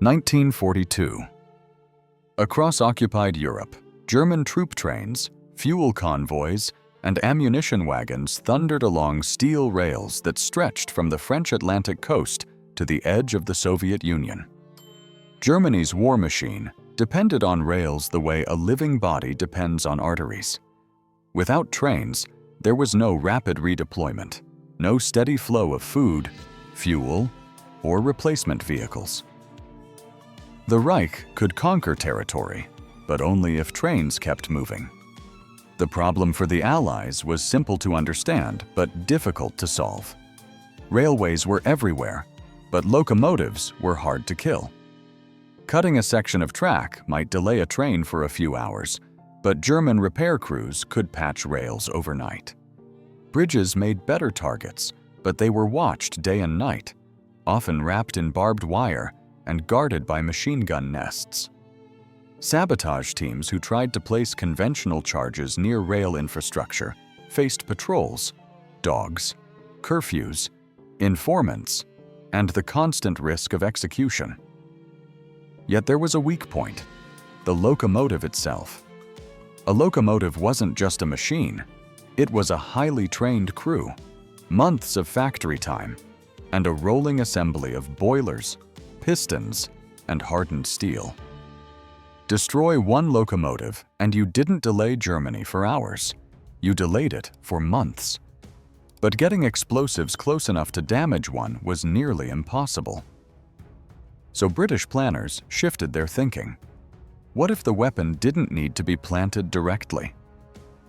1942. Across occupied Europe, German troop trains, fuel convoys, and ammunition wagons thundered along steel rails that stretched from the French Atlantic coast to the edge of the Soviet Union. Germany's war machine depended on rails the way a living body depends on arteries. Without trains, there was no rapid redeployment, no steady flow of food, fuel, or replacement vehicles. The Reich could conquer territory, but only if trains kept moving. The problem for the Allies was simple to understand, but difficult to solve. Railways were everywhere, but locomotives were hard to kill. Cutting a section of track might delay a train for a few hours, but German repair crews could patch rails overnight. Bridges made better targets, but they were watched day and night, often wrapped in barbed wire and guarded by machine gun nests. Sabotage teams who tried to place conventional charges near rail infrastructure faced patrols, dogs, curfews, informants, and the constant risk of execution. Yet there was a weak point: the locomotive itself. A locomotive wasn't just a machine, it was a highly trained crew, months of factory time, and a rolling assembly of boilers, pistons, and hardened steel. Destroy one locomotive and you didn't delay Germany for hours. You delayed it for months. But getting explosives close enough to damage one was nearly impossible. So British planners shifted their thinking. What if the weapon didn't need to be planted directly?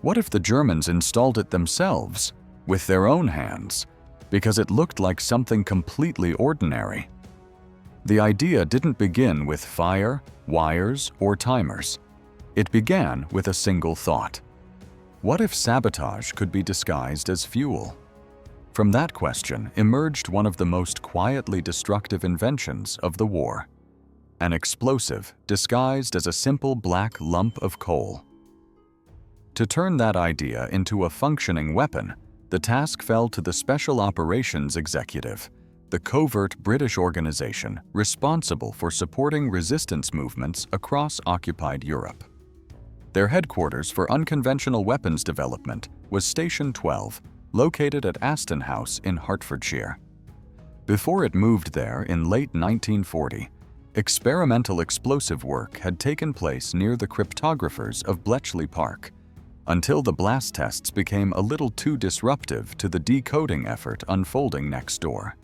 What if the Germans installed it themselves, with their own hands, because it looked like something completely ordinary? The idea didn't begin with fire, wires, or timers. It began with a single thought. What if sabotage could be disguised as fuel? From that question emerged one of the most quietly destructive inventions of the war: an explosive disguised as a simple black lump of coal. To turn that idea into a functioning weapon, the task fell to the Special Operations Executive, the covert British organization responsible for supporting resistance movements across occupied Europe. Their headquarters for unconventional weapons development was Station 12, located at Aston House in Hertfordshire. Before it moved there in late 1940, experimental explosive work had taken place near the cryptographers of Bletchley Park, until the blast tests became a little too disruptive to the decoding effort unfolding next door.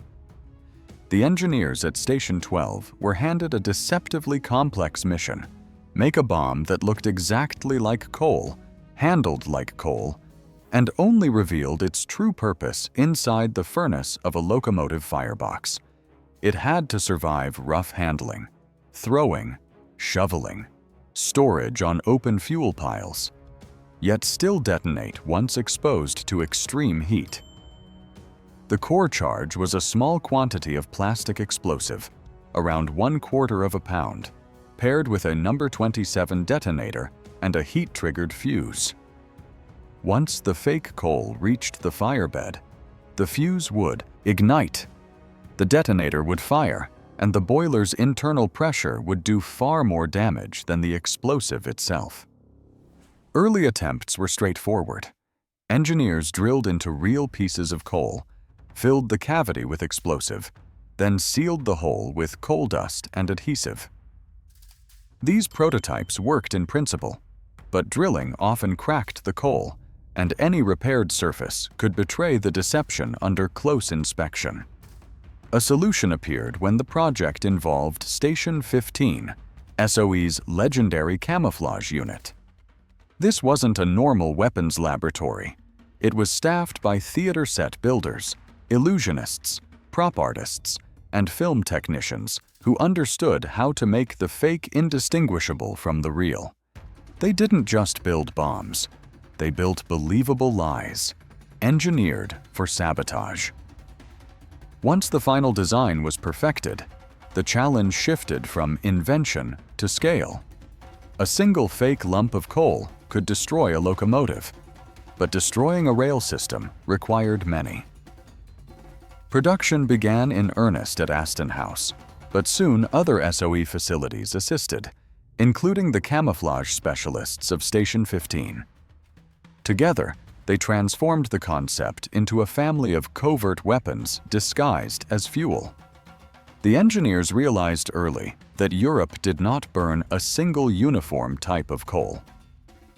The engineers at Station 12 were handed a deceptively complex mission: make a bomb that looked exactly like coal, handled like coal, and only revealed its true purpose inside the furnace of a locomotive firebox. It had to survive rough handling, throwing, shoveling, storage on open fuel piles, yet still detonate once exposed to extreme heat. The core charge was a small quantity of plastic explosive, around 1/4 pound, paired with a number 27 detonator and a heat-triggered fuse. Once the fake coal reached the firebed, the fuse would ignite. The detonator would fire, and the boiler's internal pressure would do far more damage than the explosive itself. Early attempts were straightforward. Engineers drilled into real pieces of coal, filled the cavity with explosive, then sealed the hole with coal dust and adhesive. These prototypes worked in principle, but drilling often cracked the coal, and any repaired surface could betray the deception under close inspection. A solution appeared when the project involved Station 15, SOE's legendary camouflage unit. This wasn't a normal weapons laboratory. It was staffed by theater set builders, illusionists, prop artists, and film technicians who understood how to make the fake indistinguishable from the real. They didn't just build bombs. They built believable lies, engineered for sabotage. Once the final design was perfected, the challenge shifted from invention to scale. A single fake lump of coal could destroy a locomotive, but destroying a rail system required many. Production began in earnest at Aston House, but soon other SOE facilities assisted, including the camouflage specialists of Station 15. Together, they transformed the concept into a family of covert weapons disguised as fuel. The engineers realized early that Europe did not burn a single uniform type of coal.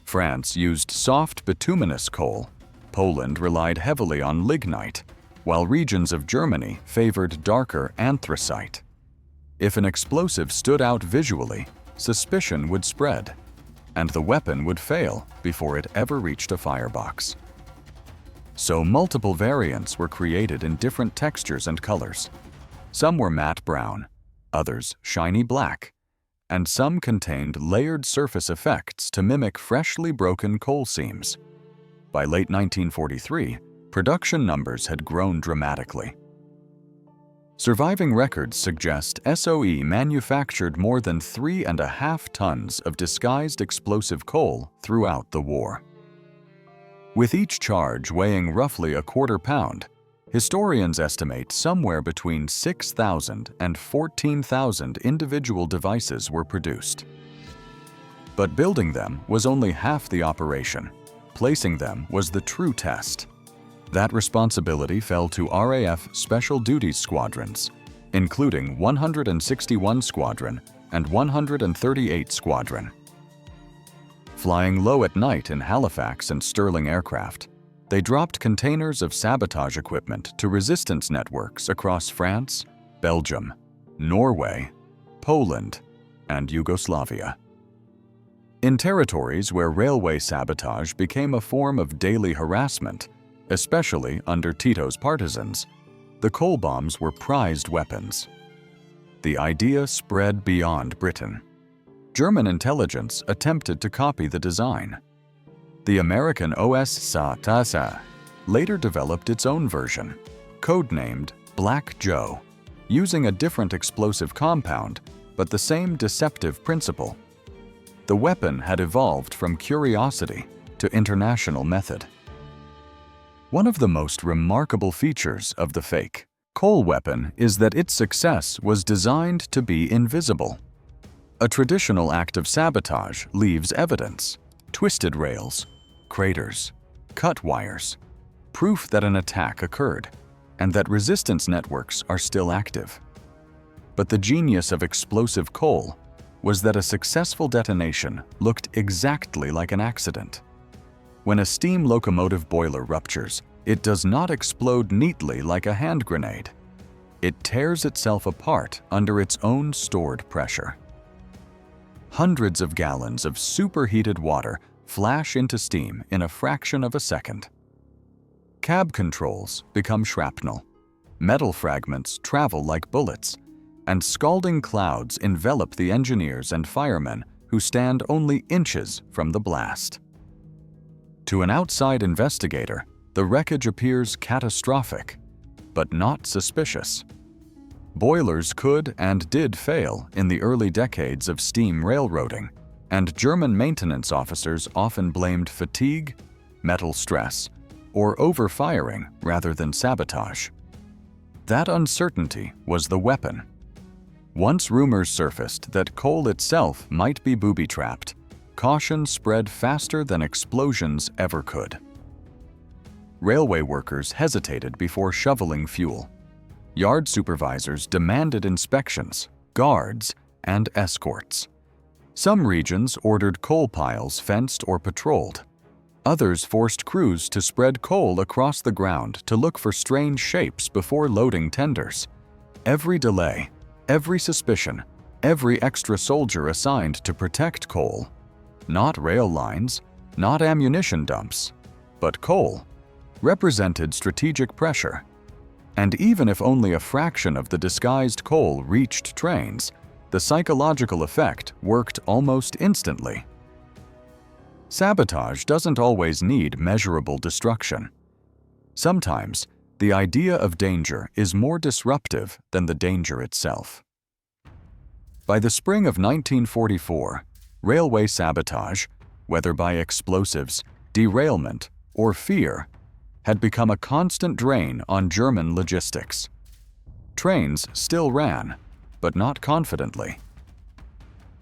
France used soft bituminous coal, Poland relied heavily on lignite, while regions of Germany favored darker anthracite. If an explosive stood out visually, suspicion would spread, and the weapon would fail before it ever reached a firebox. So multiple variants were created in different textures and colors. Some were matte brown, others shiny black, and some contained layered surface effects to mimic freshly broken coal seams. By late 1943, production numbers had grown dramatically. Surviving records suggest SOE manufactured more than 3.5 tons of disguised explosive coal throughout the war. With each charge weighing roughly a quarter pound, historians estimate somewhere between 6,000 and 14,000 individual devices were produced. But building them was only half the operation. Placing them was the true test. That responsibility fell to RAF Special Duties Squadrons, including 161 Squadron and 138 Squadron. Flying low at night in Halifax and Stirling aircraft, they dropped containers of sabotage equipment to resistance networks across France, Belgium, Norway, Poland, and Yugoslavia. In territories where railway sabotage became a form of daily harassment, especially under Tito's partisans, the coal bombs were prized weapons. The idea spread beyond Britain. German intelligence attempted to copy the design. The American OS-SATASA later developed its own version, codenamed Black Joe, using a different explosive compound but the same deceptive principle. The weapon had evolved from curiosity to international method. One of the most remarkable features of the fake coal weapon is that its success was designed to be invisible. A traditional act of sabotage leaves evidence: twisted rails, craters, cut wires, proof that an attack occurred and that resistance networks are still active. But the genius of explosive coal was that a successful detonation looked exactly like an accident. When a steam locomotive boiler ruptures, it does not explode neatly like a hand grenade. It tears itself apart under its own stored pressure. Hundreds of gallons of superheated water flash into steam in a fraction of a second. Cab controls become shrapnel. Metal fragments travel like bullets, and scalding clouds envelop the engineers and firemen who stand only inches from the blast. To an outside investigator, the wreckage appears catastrophic, but not suspicious. Boilers could and did fail in the early decades of steam railroading, and German maintenance officers often blamed fatigue, metal stress, or overfiring rather than sabotage. That uncertainty was the weapon. Once rumors surfaced that coal itself might be booby-trapped, caution spread faster than explosions ever could. Railway workers hesitated before shoveling fuel. Yard supervisors demanded inspections, guards, and escorts. Some regions ordered coal piles fenced or patrolled. Others forced crews to spread coal across the ground to look for strange shapes before loading tenders. Every delay, every suspicion, every extra soldier assigned to protect coal, not rail lines, not ammunition dumps, but coal, represented strategic pressure. And even if only a fraction of the disguised coal reached trains, the psychological effect worked almost instantly. Sabotage doesn't always need measurable destruction. Sometimes, the idea of danger is more disruptive than the danger itself. By the spring of 1944, railway sabotage, whether by explosives, derailment, or fear, had become a constant drain on German logistics. Trains still ran, but not confidently.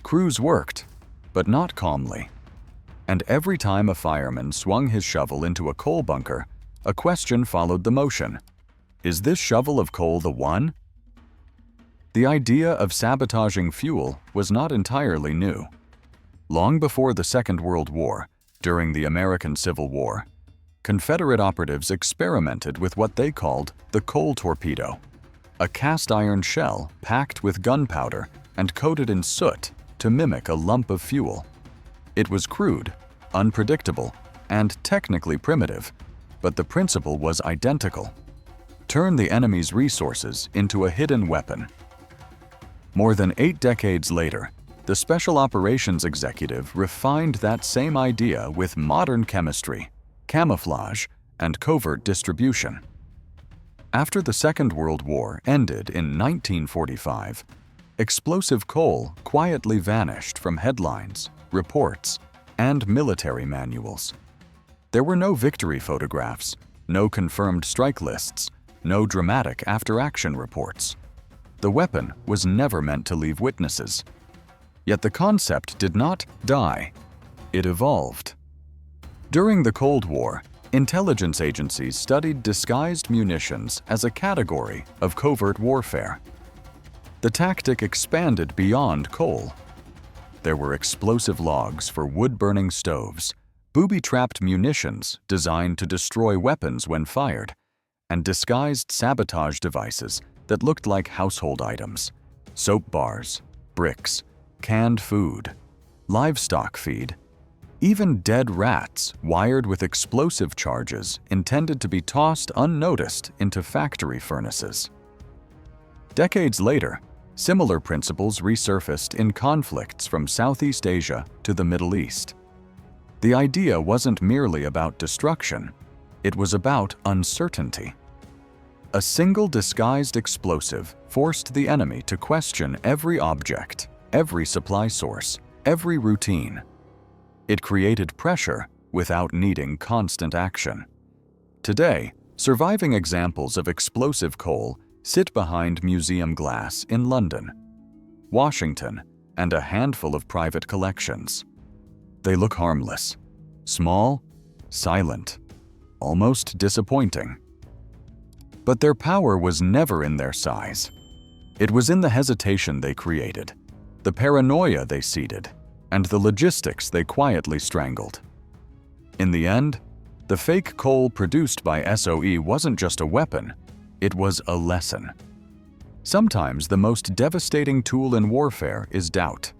Crews worked, but not calmly. And every time a fireman swung his shovel into a coal bunker, a question followed the motion. Is this shovel of coal the one? The idea of sabotaging fuel was not entirely new. Long before the Second World War, during the American Civil War, Confederate operatives experimented with what they called the coal torpedo, a cast-iron shell packed with gunpowder and coated in soot to mimic a lump of fuel. It was crude, unpredictable, and technically primitive, but the principle was identical. Turn the enemy's resources into a hidden weapon. More than 8 decades later, the Special Operations Executive refined that same idea with modern chemistry, camouflage, and covert distribution. After the Second World War ended in 1945, explosive coal quietly vanished from headlines, reports, and military manuals. There were no victory photographs, no confirmed strike lists, no dramatic after-action reports. The weapon was never meant to leave witnesses. Yet the concept did not die. It evolved. During the Cold War, intelligence agencies studied disguised munitions as a category of covert warfare. The tactic expanded beyond coal. There were explosive logs for wood-burning stoves, booby-trapped munitions designed to destroy weapons when fired, and disguised sabotage devices that looked like household items: soap bars, bricks, canned food, livestock feed, even dead rats wired with explosive charges intended to be tossed unnoticed into factory furnaces. Decades later, similar principles resurfaced in conflicts from Southeast Asia to the Middle East. The idea wasn't merely about destruction, it was about uncertainty. A single disguised explosive forced the enemy to question every object, every supply source, every routine. It created pressure without needing constant action. Today, surviving examples of explosive coal sit behind museum glass in London, Washington, and a handful of private collections. They look harmless, small, silent, almost disappointing. But their power was never in their size. It was in the hesitation they created, the paranoia they seeded, and the logistics they quietly strangled. In the end, the fake coal produced by SOE wasn't just a weapon, it was a lesson. Sometimes the most devastating tool in warfare is doubt.